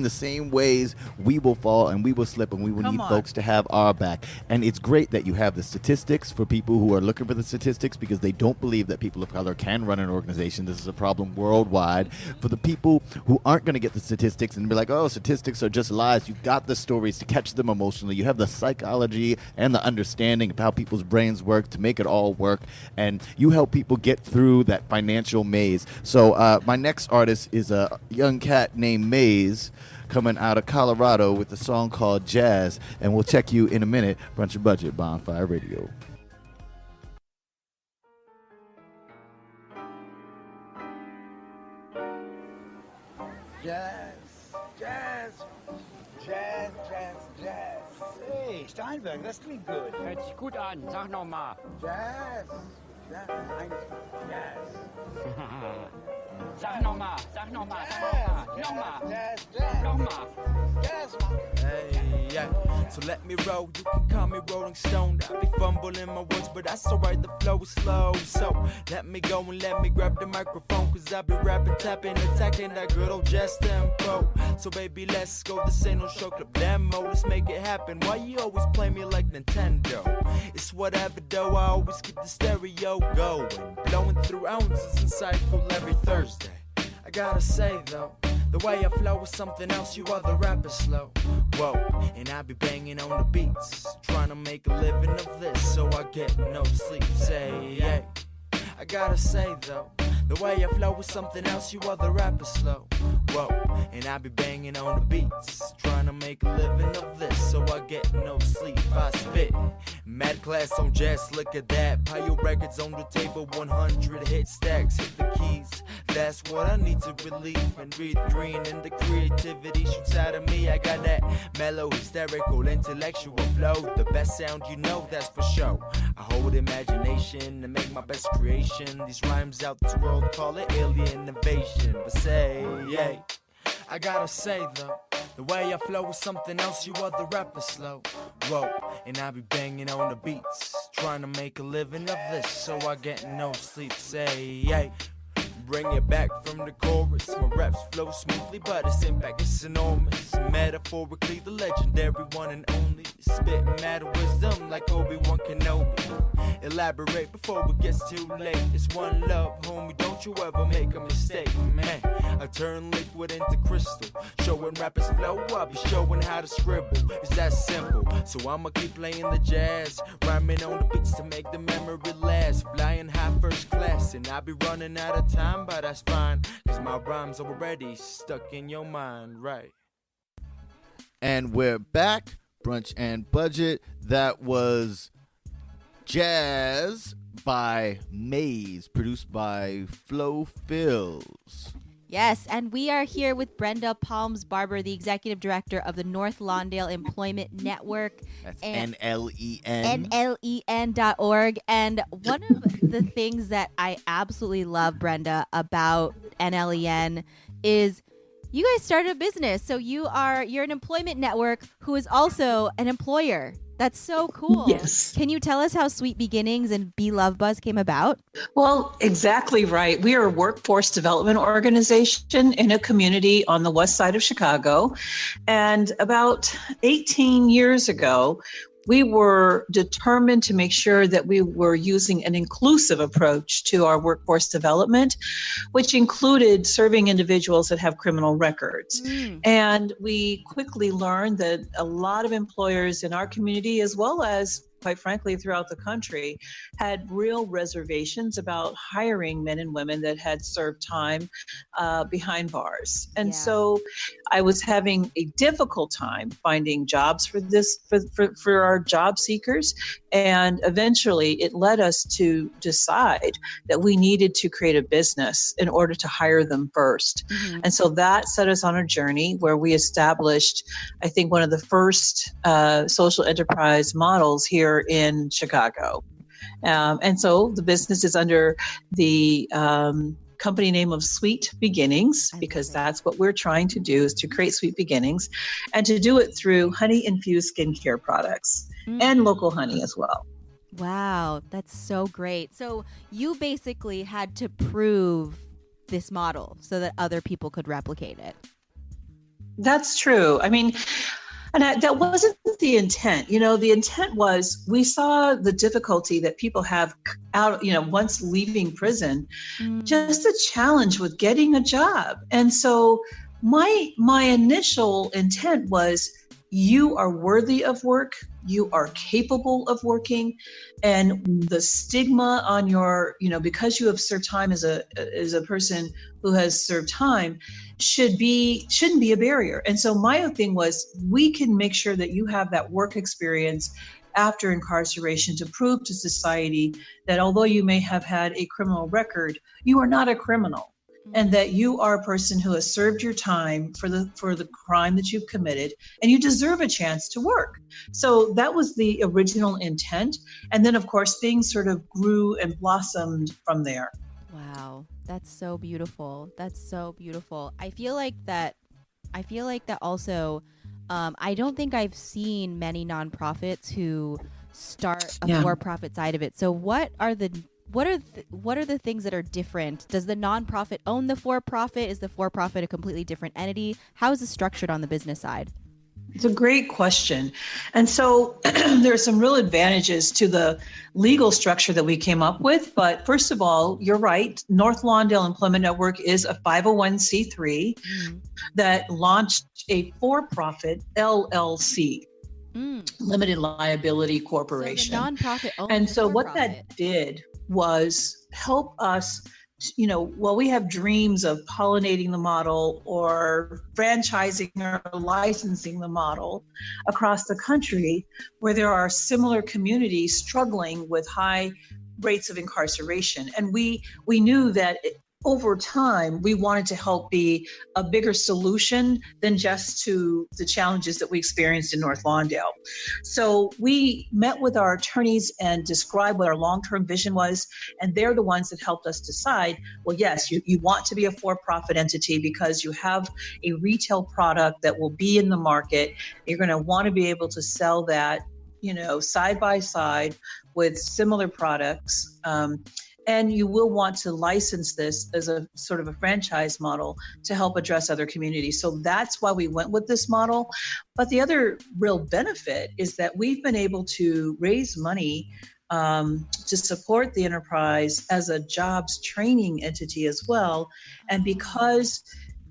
the same ways we will fall and we will slip, and we will Come need on. folks to have our back. And it's great that you have the statistics for people who are looking for the statistics, because they don't believe that people of color can run an organization. This is a problem worldwide. For the people who aren't going to get the statistics and be like, oh, statistics are just lies, you've got the stories to catch them emotionally. You have the psychology and the understanding of how people's brains work to make it all work, and you help people get through that financial maze. So my next artist is a young cat named Maze, coming out of Colorado with a song called Jazz, and we'll check you in a minute. Brunch and Budget, Bonfire Radio. Jazz, jazz, jazz, jazz, jazz. Hey, Steinberg, das klingt gut. Hört sich gut an. Sag noch mal. Jazz, jazz, jazz. Sag noch mal. Sag noch mal. Jazz, jazz, Noch mal. jazz. Hey, yeah. So let me roll, you can call me Rolling Stone. I be fumbling my words, but that's alright, the flow is slow. So let me go and let me grab the microphone, cause I be rapping, tapping, attacking that good old jazz tempo. So baby, let's go, this ain't no show club demo, let's make it happen. Why you always play me like Nintendo? It's whatever though, I always keep the stereo going, blowing through ounces and cycle every Thursday. I gotta say though, the way I flow is something else, you other rappers slow. Whoa, and I be banging on the beats, trying to make a living of this, so I get no sleep. Say, hey, I gotta say though, the way I flow is something else, you other rappers slow. Whoa, and I be banging on the beats, trying to make a living of this, so I get no sleep. I spit mad class on jazz, look at that. Pile your records on the table, 100 hit stacks, hit the keys. That's what I need to relieve and breathe green, and the creativity shoots out of me. I got that mellow, hysterical, intellectual flow, the best sound you know, that's for sure. I hold imagination to make my best creation. These rhymes out this world call it alien invasion. But say, yay, I gotta say though, the way I flow is something else, you other rappers slow. Whoa, and I be banging on the beats, trying to make a living of this, so I get no sleep. Say, yay, bring it back from the chorus. My raps flow smoothly, but its impact is enormous. Metaphorically, the legendary one and only. Spitting mad wisdom like Obi-Wan Kenobi. Elaborate before it gets too late. It's one love, homie, don't you ever make a mistake, man. I turn liquid into crystal, showing rappers flow, I'll be showing how to scribble. It's that simple, so I'ma keep playing the jazz, rhyming on the beats to make the memory last. Flying high first class, and I be running out of time, but that's fine, cause my rhymes are already stuck in your mind, right? And we're back. Brunch and Budget. That was Jazz by Maze, produced by Flo Fills. Yes, and we are here with Brenda Palms Barber, the executive director of the North Lawndale Employment Network. That's and NLEN. NLEN.org. And one of the things that I absolutely love, Brenda, about NLEN is you guys started a business. So you're an employment network who is also an employer. That's so cool. Yes. Can you tell us how Sweet Beginnings and Be Love Buzz came about? Well, exactly right. We are a workforce development organization in a community on the west side of Chicago. And about 18 years ago, we were determined to make sure that we were using an inclusive approach to our workforce development, which included serving individuals that have criminal records. And we quickly learned that a lot of employers in our community, as well as quite frankly, throughout the country, had real reservations about hiring men and women that had served time behind bars. And so I was having a difficult time finding jobs for our job seekers. And eventually it led us to decide that we needed to create a business in order to hire them first. And so that set us on a journey where we established, I think, one of the first social enterprise models here in Chicago. And so the business is under the company name of Sweet Beginnings, because that's what we're trying to do, is to create sweet beginnings and to do it through honey-infused skincare products and local honey as well. Wow, that's so great. So you basically had to prove this model so that other people could replicate it. That's true. I mean, And that wasn't the intent. The intent was we saw the difficulty that people have out, once leaving prison, just a challenge with getting a job. And so my initial intent was, you are worthy of work, you are capable of working, and the stigma on your, because you have served time as a person who has served time shouldn't be a barrier. And so my thing was, we can make sure that you have that work experience after incarceration to prove to society that although you may have had a criminal record, you are not a criminal. And that you are a person who has served your time for the crime that you've committed, and you deserve a chance to work. So that was the original intent. And then, of course, things sort of grew and blossomed from there. Wow, that's so beautiful. That's so beautiful. I feel like that also, I don't think I've seen many nonprofits who start a for-profit side of it. So what are the things that are different? Does the nonprofit own the for-profit? Is the for-profit a completely different entity? How is it structured on the business side? It's a great question. And so there are some real advantages to the legal structure that we came up with. But first of all, you're right. North Lawndale Employment Network is a 501c3 that launched a for-profit LLC. Limited Liability Corporation. So the nonprofit owns and so for-profit. What that did was help us, while we have dreams of pollinating the model or franchising or licensing the model across the country, where there are similar communities struggling with high rates of incarceration. And we knew that over time, we wanted to help be a bigger solution than just to the challenges that we experienced in North Lawndale. So we met with our attorneys and described what our long-term vision was, and they're the ones that helped us decide, well, yes, you want to be a for-profit entity because you have a retail product that will be in the market. You're going to want to be able to sell that, side by side with similar products. And you will want to license this as a sort of a franchise model to help address other communities. So that's why we went with this model. But the other real benefit is that we've been able to raise money to support the enterprise as a jobs training entity as well. And because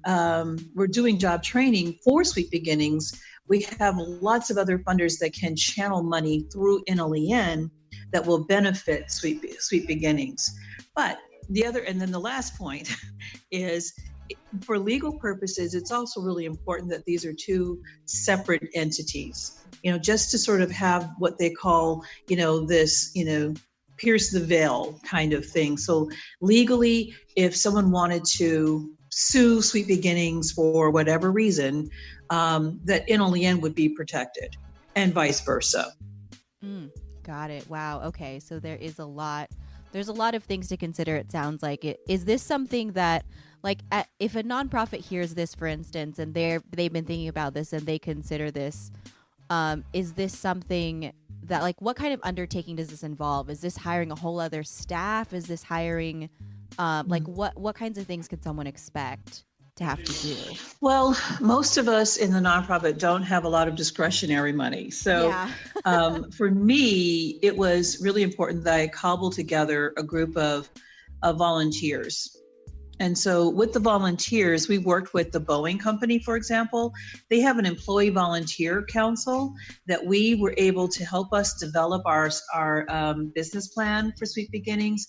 we're doing job training for Sweet Beginnings, we have lots of other funders that can channel money through NLEN that will benefit Sweet Beginnings. But then the last point is, for legal purposes, it's also really important that these are two separate entities, just to sort of have what they call, this, pierce the veil kind of thing. So legally, if someone wanted to sue Sweet Beginnings for whatever reason, that NLEN would be protected, and vice versa. Got it. Wow. Okay. So there's a lot of things to consider. It sounds like it. Is this something that, if a nonprofit hears this, for instance, and they've been thinking about this and they consider this, is this something that, what kind of undertaking does this involve? Is this hiring a whole other staff? Is this hiring, what kinds of things could someone expect to have to do? Well, most of us in the nonprofit don't have a lot of discretionary money. So for me, it was really important that I cobble together a group of volunteers. And so with the volunteers, we worked with the Boeing company, for example. They have an employee volunteer council that we were able to help us develop our business plan for Sweet Beginnings.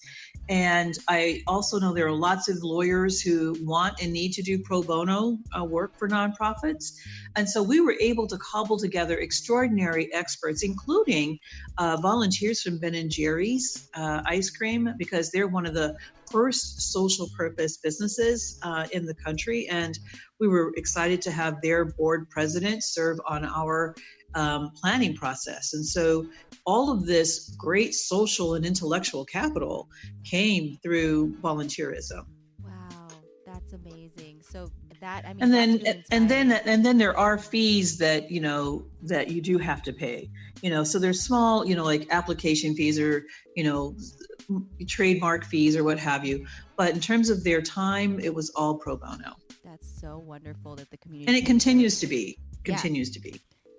And I also know there are lots of lawyers who want and need to do pro bono work for nonprofits. And so we were able to cobble together extraordinary experts, including volunteers from Ben & Jerry's ice cream, because they're one of the first social purpose businesses in the country. And we were excited to have their board president serve on our planning process. And so all of this great social and intellectual capital came through volunteerism. Wow, that's amazing. So that, I mean, and then there are fees that you do have to pay. So there's small, like application fees or trademark fees or what have you. But in terms of their time, it was all pro bono. That's so wonderful that the community, and it continues to be.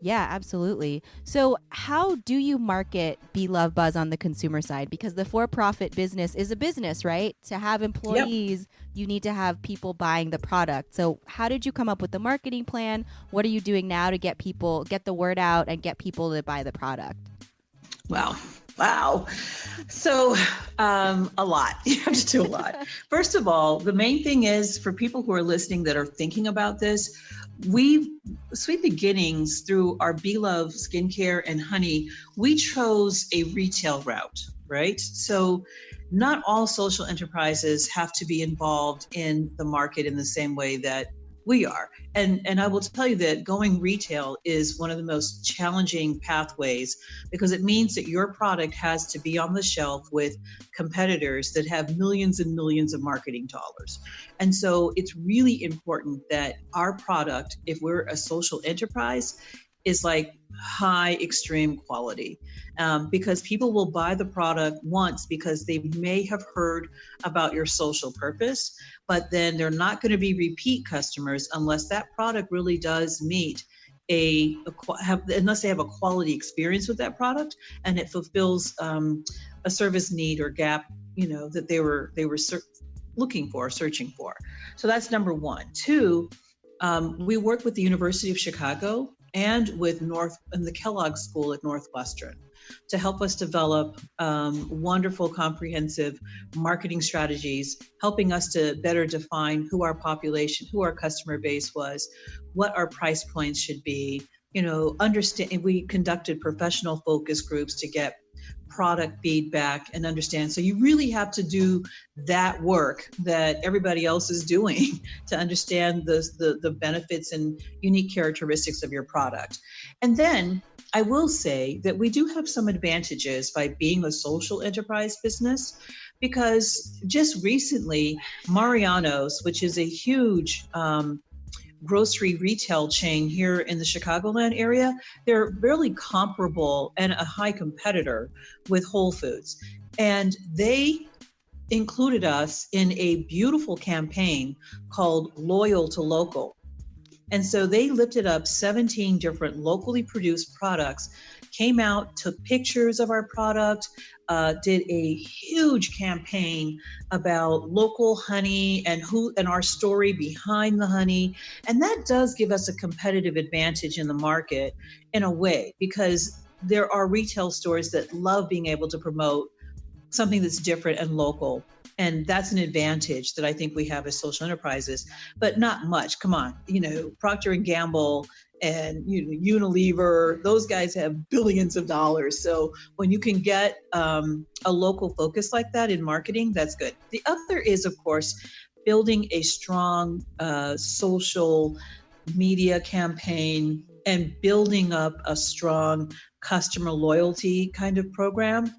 Yeah, absolutely. So, how do you market Be Love Buzz on the consumer side? Because the for-profit business is a business, right? To have employees, you need to have people buying the product. So, how did you come up with the marketing plan? What are you doing now to get the word out and get people to buy the product? Wow. So, a lot. You have to do a lot. First of all, the main thing is for people who are listening that are thinking about this, Sweet Beginnings, through our Be Love skincare and honey, we chose a retail route, right? So not all social enterprises have to be involved in the market in the same way that we are. And I will tell you that going retail is one of the most challenging pathways, because it means that your product has to be on the shelf with competitors that have millions and millions of marketing dollars. And so it's really important that our product, if we're a social enterprise, is like high extreme quality, because people will buy the product once because they may have heard about your social purpose, but then they're not going to be repeat customers unless that product really does meet unless they have a quality experience with that product and it fulfills a service need or gap, that they were looking for, searching for. So that's number one. Two, we work with the University of Chicago and with the Kellogg School at Northwestern to help us develop wonderful, comprehensive marketing strategies, helping us to better define who our population, who our customer base was, what our price points should be. We conducted professional focus groups to get product feedback and understand. So you really have to do that work that everybody else is doing to understand the benefits and unique characteristics of your product. And then I will say that we do have some advantages by being a social enterprise business, because just recently, Mariano's, which is a huge grocery retail chain here in the Chicagoland area, they're really comparable and a high competitor with Whole Foods. And they included us in a beautiful campaign called Loyal to Local. And so they lifted up 17 different locally produced products, came out, took pictures of our product, did a huge campaign about local honey and our story behind the honey. And that does give us a competitive advantage in the market in a way, because there are retail stores that love being able to promote something that's different and local. And that's an advantage that I think we have as social enterprises, but not much. Come on, Procter and Gamble and Unilever, those guys have billions of dollars. So when you can get a local focus like that in marketing, that's good. The other is, of course, building a strong social media campaign and building up a strong customer loyalty kind of program.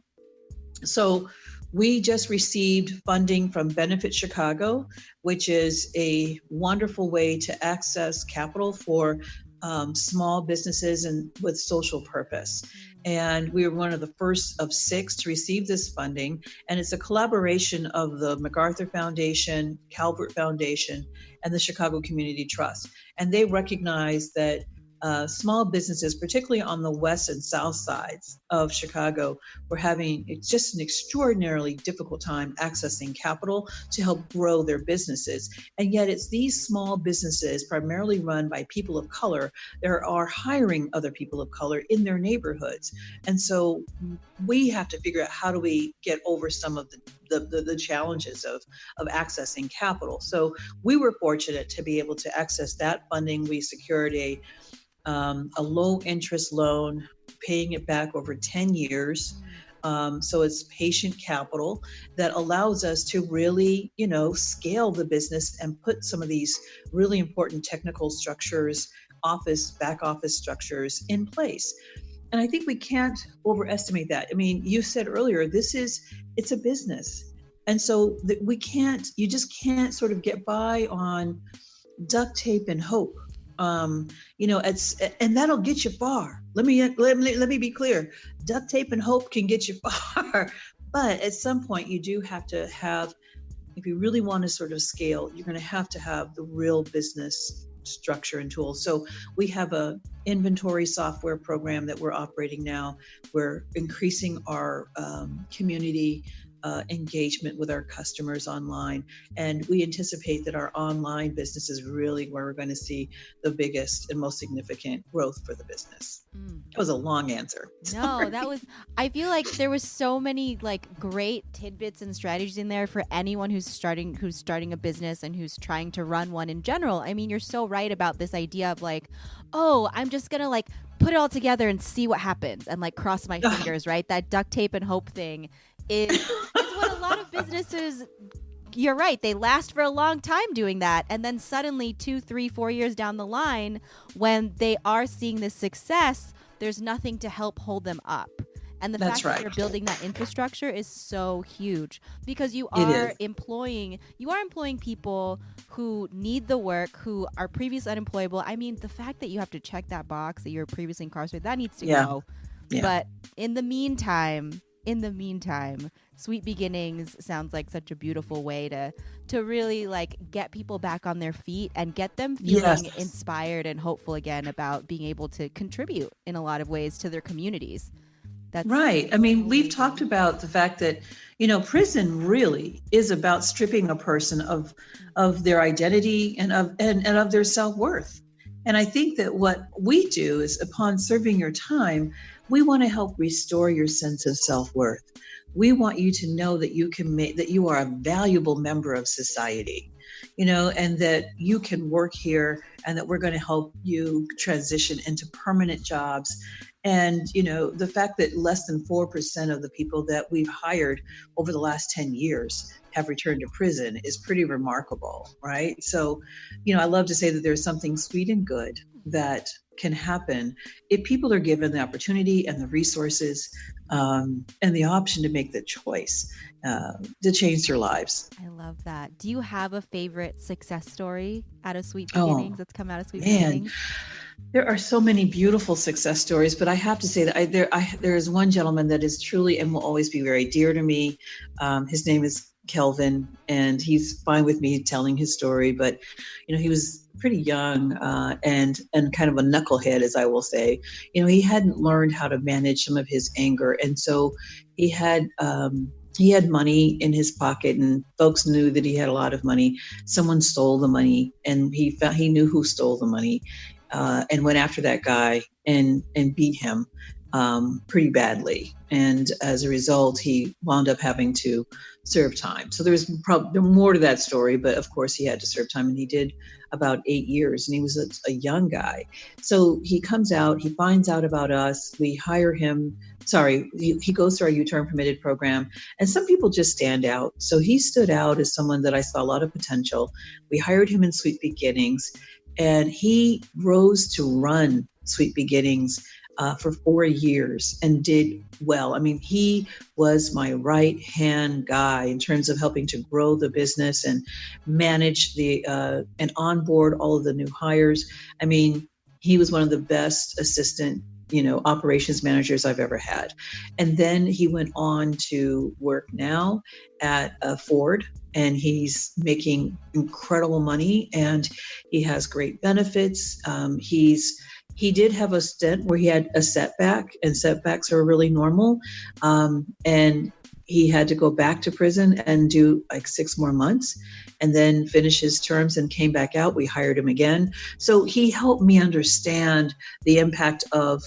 So we just received funding from Benefit Chicago, which is a wonderful way to access capital for small businesses and with social purpose. And we were one of the first of 6 to receive this funding. And it's a collaboration of the MacArthur Foundation, Calvert Foundation, and the Chicago Community Trust. And they recognize that small businesses, particularly on the west and south sides of Chicago, were having just an extraordinarily difficult time accessing capital to help grow their businesses. And yet it's these small businesses, primarily run by people of color, that are hiring other people of color in their neighborhoods. And so we have to figure out, how do we get over some of the challenges of accessing capital. So we were fortunate to be able to access that funding. We secured a low interest loan, paying it back over 10 years. So it's patient capital that allows us to really, scale the business and put some of these really important technical structures, back office structures in place. And I think we can't overestimate that. I mean, you said earlier, it's a business. And so you just can't sort of get by on duct tape and hope. And that'll get you far. Let me be clear. Duct tape and hope can get you far, but at some point you do have to have, if you really want to sort of scale, you're going to have the real business structure and tools. So we have a inventory software program that we're operating now. We're increasing our community engagement with our customers online. And we anticipate that our online business is really where we're going to see the biggest and most significant growth for the business. That was a long answer. No, that was, I feel like there was so many like great tidbits and strategies in there for anyone who's starting a business and who's trying to run one in general. I mean, you're so right about this idea of like, oh, I'm just going to like put it all together and see what happens and like cross my fingers, right? That duct tape and hope thing is what a lot of businesses, you're right, they last for a long time doing that. And then suddenly 2, 3, 4 years down the line, when they are seeing this success, there's nothing to help hold them up. And the fact that you're building that infrastructure is so huge because you are employing people who need the work, who are previously unemployable. I mean, the fact that you have to check that box that you're previously incarcerated, that needs to go. Yeah. But in the meantime, Sweet Beginnings sounds like such a beautiful way to really like get people back on their feet and get them feeling inspired and hopeful again about being able to contribute in a lot of ways to their communities. That's right. I mean, we've talked about the fact that, prison really is about stripping a person of their identity and of their self-worth. And I think that what we do is upon serving your time, we want to help restore your sense of self-worth. We want you to know that that you are a valuable member of society, and that you can work here and that we're going to help you transition into permanent jobs. And, the fact that less than 4% of the people that we've hired over the last 10 years have returned to prison is pretty remarkable, right? So, I love to say that there's something sweet and good that can happen if people are given the opportunity and the resources and the option to make the choice to change their lives. I love that. Do you have a favorite success story out of Sweet Beginnings that's come out of Sweet Beginnings? There are so many beautiful success stories, but I have to say that there is one gentleman that is truly and will always be very dear to me. His name is Kelvin, and he's fine with me telling his story, but he was pretty young and kind of a knucklehead, as I will say. He hadn't learned how to manage some of his anger, and so he had money in his pocket, and folks knew that he had a lot of money. Someone stole the money, and he knew who stole the money, and went after that guy and beat him pretty badly. And as a result, he wound up having to serve time. So there's probably more to that story, but of course he had to serve time, and he did about 8 years, and he was a young guy. So he comes out, he finds out about us, we hire him. He goes through our U-Turn Permitted program, and some people just stand out. So he stood out as someone that I saw a lot of potential. We hired him in Sweet Beginnings, and he rose to run Sweet Beginnings for 4 years and did well. I mean, he was my right-hand guy in terms of helping to grow the business and manage and onboard all of the new hires. I mean, he was one of the best assistant operations managers I've ever had. And then he went on to work now at Ford, and he's making incredible money, and he has great benefits. He did have a stint where he had a setback, and setbacks are really normal. And he had to go back to prison and do like 6 more months and then finish his terms and came back out. We hired him again. So he helped me understand the impact of,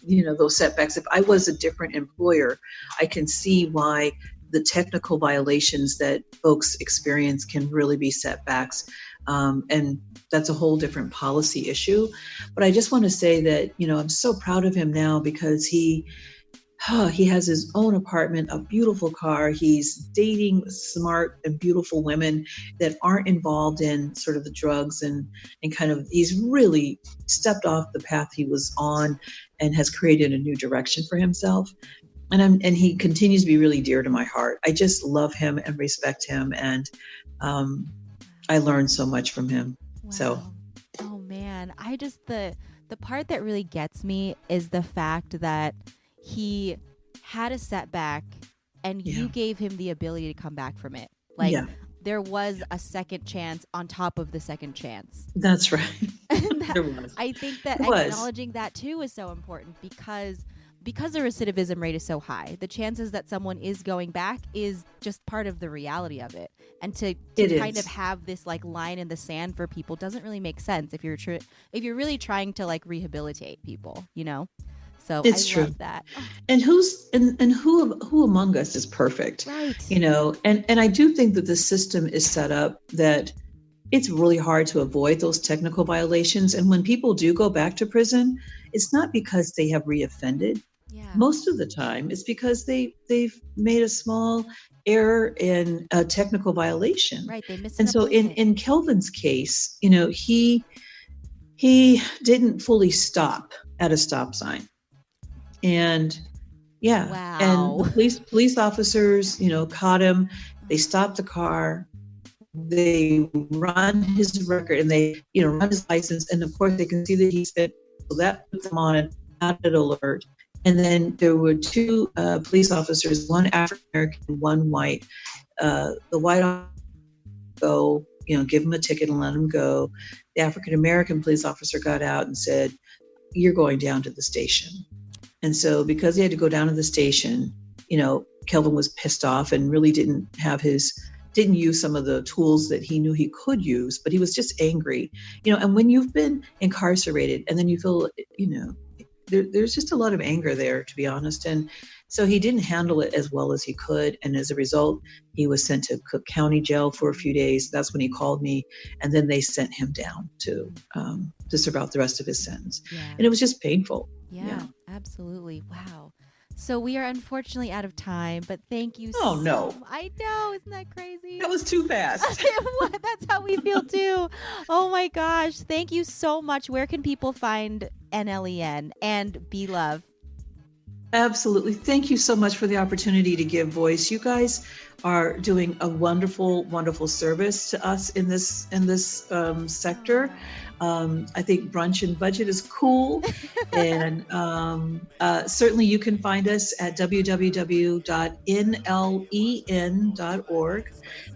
those setbacks. If I was a different employer, I can see why the technical violations that folks experience can really be setbacks. And that's a whole different policy issue. But I just want to say that, I'm so proud of him now because he has his own apartment, a beautiful car. He's dating smart and beautiful women that aren't involved in sort of the drugs and kind of, he's really stepped off the path he was on and has created a new direction for himself. And he continues to be really dear to my heart. I just love him and respect him. And I learned so much from him. Wow. So, oh man, the part that really gets me is the fact that he had a setback and you gave him the ability to come back from it. Like there was a second chance on top of the second chance. That's right. There That, was. I think that It was. acknowledging that too is so important because the recidivism rate is so high. The chances that someone is going back is just part of the reality of it. And to It kind is. of have this like line in the sand for people doesn't really make sense if you're if you're really trying to like rehabilitate people, you know? So It's I true. love that. And who among us is perfect? Right. You know, and I do think that the system is set up that it's really hard to avoid those technical violations. And when people do go back to prison, it's not because they have reoffended. Yeah. Most of the time, it's because they've made a small error in a technical violation. Right. They missed And an so appointment. in Kelvin's case, you know, he didn't fully stop at a stop sign. And yeah. Wow. And the police officers, you know, caught him. They stopped the car. They run his record and they, you know, run his license. And of course they can see that he's fit. So that puts them on an added alert. And then there were two police officers, one African American, one white. The white go, you know, give him a ticket and let him go. The African American police officer got out and said, "You're going down to the station." And so because he had to go down to the station, you know, Kelvin was pissed off and really didn't use some of the tools that he knew he could use, but he was just angry, you know. And when you've been incarcerated and then you feel, you know, there's just a lot of anger there, to be honest. And so he didn't handle it as well as he could. And as a result, he was sent to Cook County Jail for a few days. That's when he called me. And then they sent him down to serve out the rest of his sentence. Yeah. And it was just painful. Yeah, absolutely. Wow. So we are unfortunately out of time, but thank you Oh, no. I know, isn't that crazy? That was too fast. That's how we feel too. Oh my gosh. Thank you so much. Where can people find NLEN and Be Love? Absolutely. Thank you so much for the opportunity to give voice. You guys are doing a wonderful, wonderful service to us in this sector. I think Brunch and Budget is cool. And certainly you can find us at www.nlen.org.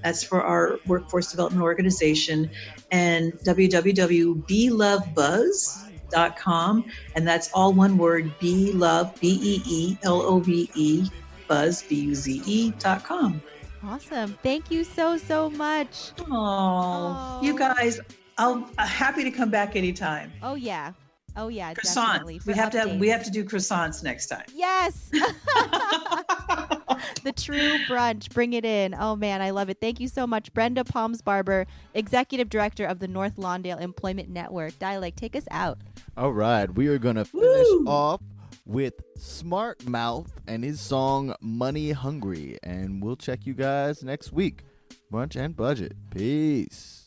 That's for our workforce development organization, and www.belovebuzz.com, and that's all one word, Be Love, BEELOVE, Buzz, BUZE.com. Awesome. Thank you so much. Oh, you guys, I'm happy to come back anytime. Oh yeah. Croissant. Definitely. We For have updates. to do croissants next time. Yes. The true brunch. Bring it in. Oh man, I love it. Thank you so much, Brenda Palms Barber, Executive Director of the North Lawndale Employment Network. Dialect, take us out. All right, we are going to finish off with Smart Mouth and his song Money Hungry, and we'll check you guys next week. Brunch and Budget. Peace.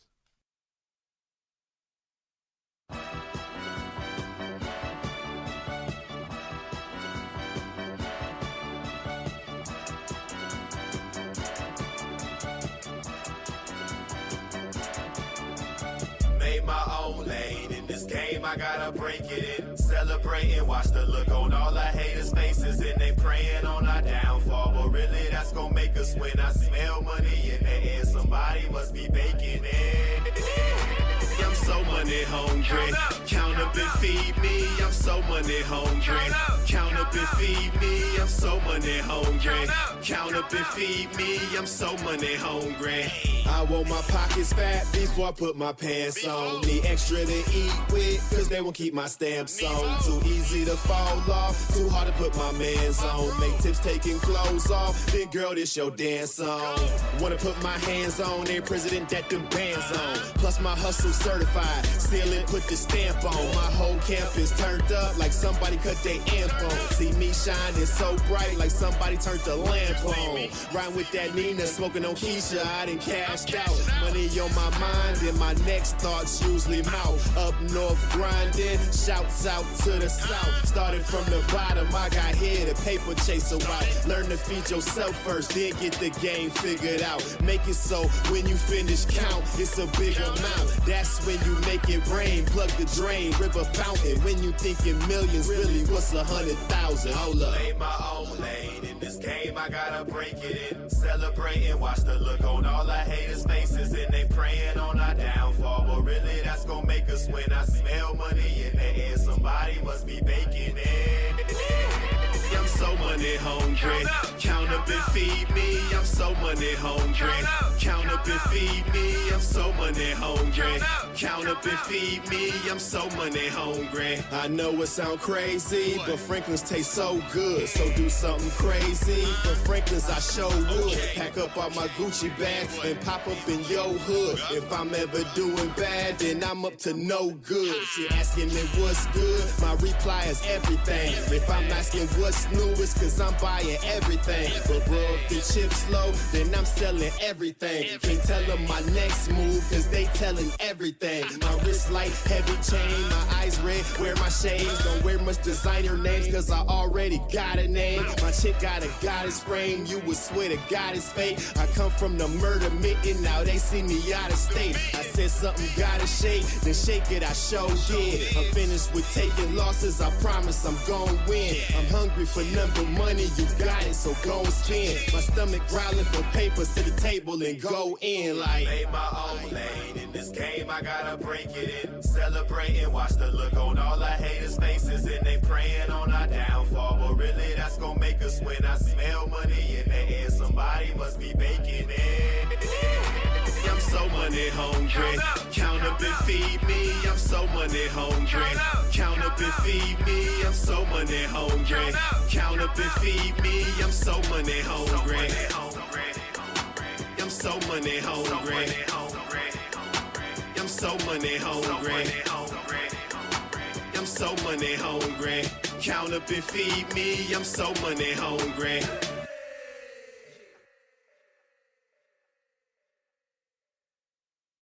Made my own lane in this game, I gotta break it in. Celebrating, watch the look on all our haters' faces, and they praying on our downfall. But really, that's gonna make us win. I smell money in the air, somebody must be baking it. I'm so money hungry. Count up and feed me. I'm so money hungry. Count up and feed me. I'm so money hungry. Count up and feed me. I'm so money hungry. I want my pockets fat before I put my pants on. Need extra to eat with, cause they won't keep my stamps on. Too easy to fall off, too hard to put my mans on. Make tips taking clothes off, then girl, this your dance song. Wanna put my hands on every president that them bands on. Plus my hustle certified, seal it, put the stamp on. My whole campus turned up like somebody cut their amp on. See me shining so bright like somebody turned the lamp on. Riding with that Nina, smoking on Keisha, I done cashed out. Money on my mind and my next thoughts usually mouth. Up north grinding, shouts out to the south. Started from the bottom, I got here to paper chase a route. Learn to feed yourself first, then get the game figured out. Make it so when you finish count, it's a big amount. That's when when you make it rain. Plug the drain, river fountain. When you thinking millions, really, what's 100,000? Hold up. Made my own lane in this game, I gotta break it in. Celebrating, watch the look on all our haters' faces, and they praying on our downfall. But really, that's gonna make us win. I smell money in the air, somebody must be baking it. I'm so money hungry. Count up and feed me. I'm so money hungry. Count up and feed me. I'm so money hungry. Count up and feed me. I'm so money hungry. I know it sound crazy, but Franklin's taste so good. So do something crazy. For Franklin's, I sure would. Pack up all my Gucci bags and pop up in your hood. If I'm ever doing bad, then I'm up to no good. She asking me what's good, my reply is everything. If I'm asking what's new, it's cause I'm buying everything. But bro, if the chips low, then I'm selling everything. Can't tell them my next move, cause they telling everything. My wrist light, heavy chain, my eyes red, wear my shades. Don't wear much designer names, cause I already got a name. My chick got a goddess frame, you would swear to God it's fake. I come from the murder mitten, now they see me out of state. I said something gotta shake, then shake it, I sure did. I'm finished with taking losses, I promise I'm gon' win. I'm hungry for number money, you got it, so go spin. My stomach growling for papers to the table and go in like. Made my own lane in this game, I gotta break it in. Celebrating, watch the look on all our haters' faces, and they praying on our downfall. But really, that's gonna make us win. I smell money in the air, somebody must be baking it. I'm so money hungry. Count up and feed me. I'm so money hungry. Count up and feed me. I'm so money hungry. Count up and feed me. I'm so money hungry. I'm so money hungry. I'm so money hungry. I'm so money hungry. Count up and feed me. I'm so money hungry.